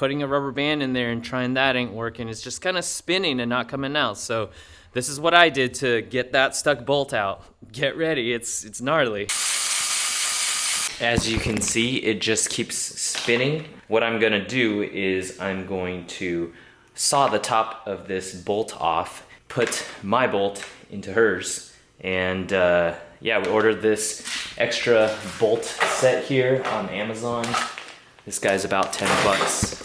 putting a rubber band in there and trying that ain't working. It's just kind of spinning and not coming out. So this is what I did to get that stuck bolt out. Get ready, it's gnarly. As you can see, it just keeps spinning. What I'm gonna do is I'm going to saw the top of this bolt off, put my bolt into hers, and yeah, we ordered this extra bolt set here on Amazon. This guy's about 10 bucks.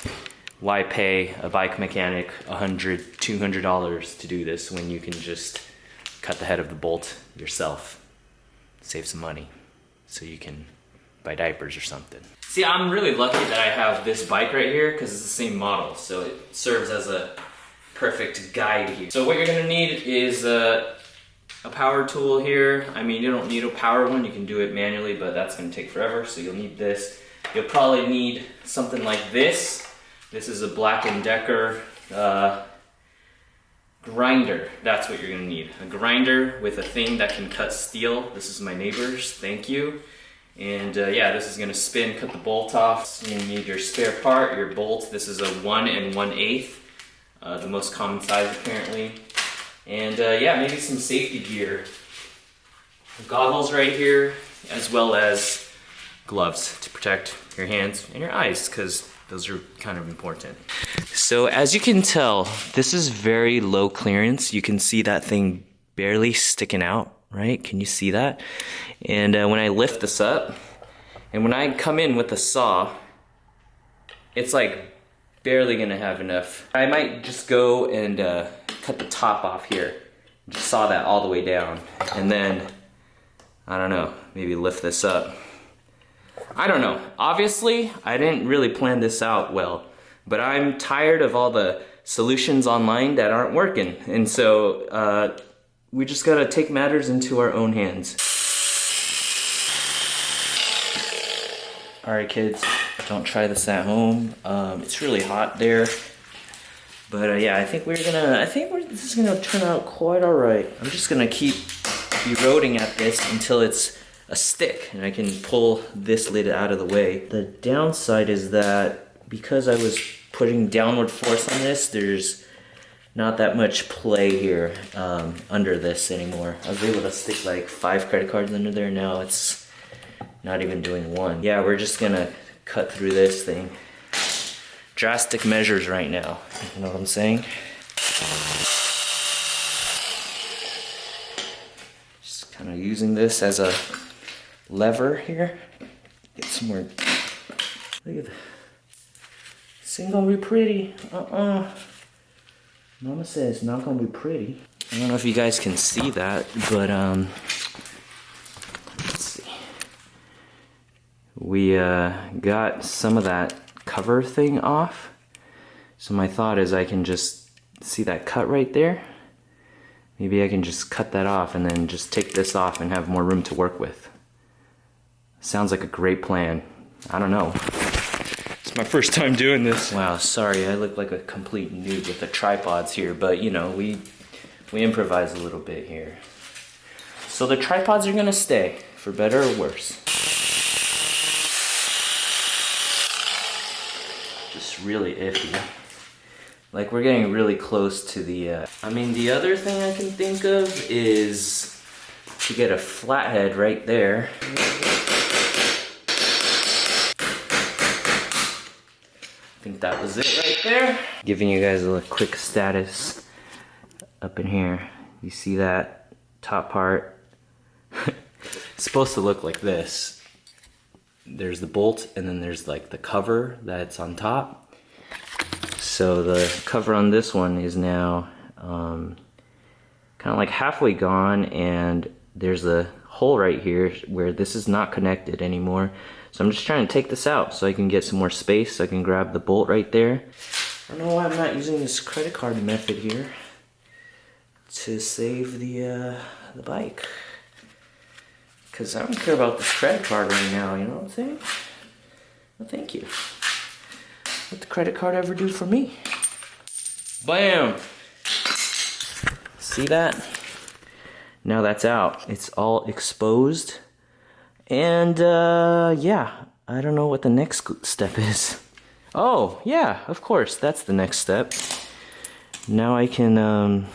Why pay a bike mechanic $100, $200 to do this when you can just cut the head of the bolt yourself? Save some money so you can buy diapers or something. See, I'm really lucky that I have this bike right here because it's the same model, so it serves as a perfect guide here. So what you're gonna need is a power tool here. I mean, you don't need a power one, you can do it manually, but that's gonna take forever, so you'll need this. You'll probably need something like this. This is a Black & Decker grinder. That's what you're gonna need. A grinder with a thing that can cut steel. This is my neighbor's, thank you. And yeah, this is gonna spin, cut the bolt off. You need your spare part, your bolt. This is a 1 1/8, the most common size apparently. And yeah, maybe some safety gear. Goggles right here, as well as gloves to protect your hands and your eyes, because those are kind of important. So as you can tell, this is very low clearance. You can see that thing barely sticking out, right? Can you see that? And when I lift this up, and when I come in with a saw, it's like barely gonna have enough. I might just go and cut the top off here. Just saw that all the way down. And then, I don't know, maybe lift this up. I don't know. Obviously, I didn't really plan this out well, but I'm tired of all the solutions online that aren't working. And so, we just gotta take matters into our own hands. All right, kids, don't try this at home. It's really hot there. But yeah, I think this is gonna turn out quite all right. I'm just gonna keep eroding at this until it's a stick and I can pull this lid out of the way. The downside is that because I was putting downward force on this, there's not that much play here under this anymore. I was able to stick like 5 credit cards under there. Now it's not even doing 1. Yeah, we're just gonna cut through this thing. Drastic measures right now, you know what I'm saying? Just kind of using this as a lever here. Get some more. Look at that. This ain't gonna be pretty. Mama says it's not gonna be pretty. I don't know if you guys can see that, but let's see. We got some of that cover thing off. So my thought is I can just see that cut right there. Maybe I can just cut that off and then just take this off and have more room to work with. Sounds like a great plan. I don't know. It's my first time doing this. Wow, sorry, I look like a complete noob with the tripods here, but you know, we improvise a little bit here. So the tripods are gonna stay, for better or worse. Just really iffy. Like we're getting really close to the, I mean, the other thing I can think of is to get a flathead right there. I think that was it right there. Giving you guys a quick status up in here. You see that top part? It's supposed to look like this. There's the bolt and then there's like the cover that's on top. So the cover on this one is now kind of like halfway gone, and there's a hole right here where this is not connected anymore. So I'm just trying to take this out so I can get some more space so I can grab the bolt right there. I don't know why I'm not using this credit card method here to save the bike. Because I don't care about this credit card right now, you know what I'm saying? Well, thank you. What the credit card ever do for me? Bam! See that? Now that's out. It's all exposed. And yeah, I don't know what the next step is. Oh, yeah, of course, that's the next step. Now I can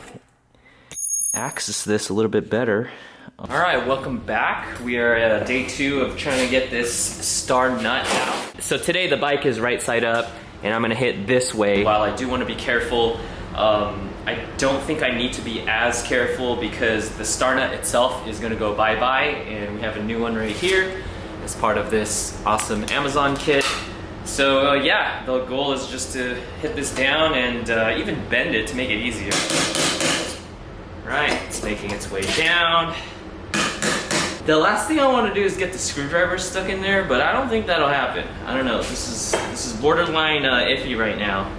access this a little bit better. All right, welcome back. We are at day 2 of trying to get this star nut out. So today the bike is right side up, and I'm gonna hit this way. While I do wanna be careful, I don't think I need to be as careful because the star nut itself is gonna go bye-bye, and we have a new one right here as part of this awesome Amazon kit. So yeah, the goal is just to hit this down and even bend it to make it easier. Right, it's making its way down. The last thing I want to do is get the screwdriver stuck in there, but I don't think that'll happen. I don't know, this is borderline iffy right now.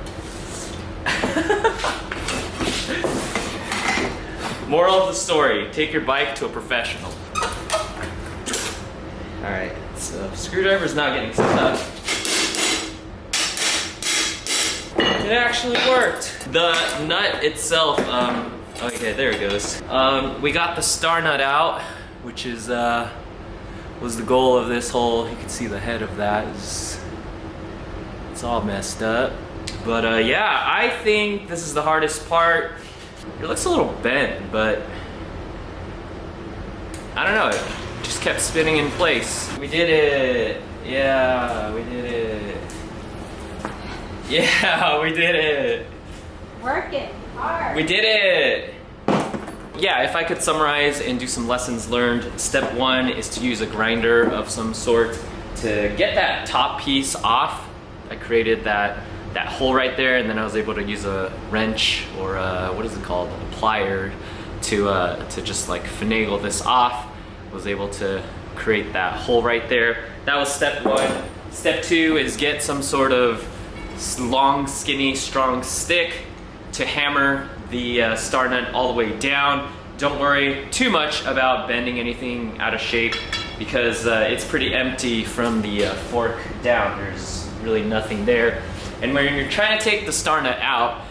Moral of the story, take your bike to a professional. Alright, so screwdriver's not getting stuck. It actually worked. The nut itself, okay, there it goes. We got the star nut out, which is was the goal of this whole. You can see the head of that is it's all messed up. But yeah, I think this is the hardest part. It looks a little bent, but I don't know. It just kept spinning in place. We did it. Yeah, we did it. Yeah, we did it. Working hard. We did it. Yeah, if I could summarize and do some lessons learned, step 1 is to use a grinder of some sort to get that top piece off. I created that hole right there, and then I was able to use a wrench or what is it called, a plier, to just like finagle this off. I was able to create that hole right there. That was step 1. Step 2 is get some sort of long, skinny, strong stick to hammer the star nut all the way down. Don't worry too much about bending anything out of shape because it's pretty empty from the fork down. There's really nothing there. And when you're trying to take the star nut out,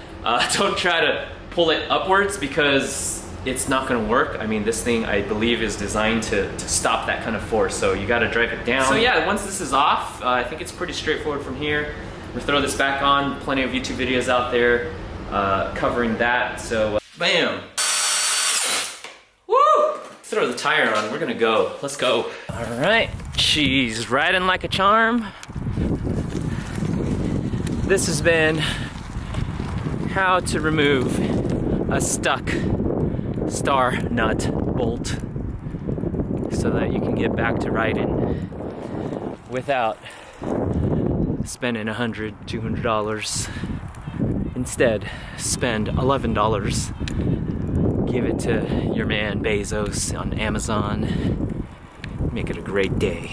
don't try to pull it upwards because it's not gonna work. I mean, this thing, I believe, is designed to stop that kind of force, so you gotta drive it down. So yeah, once this is off, I think it's pretty straightforward from here. We'll throw this back on, plenty of YouTube videos out there covering that, so bam! Woo! Throw the tire on, we're gonna go. Let's go. All right, she's riding like a charm. This has been how to remove a stuck star nut bolt so that you can get back to riding without spending $100, $200. Instead, spend $11. Give it to your man Bezos on Amazon. Make it a great day.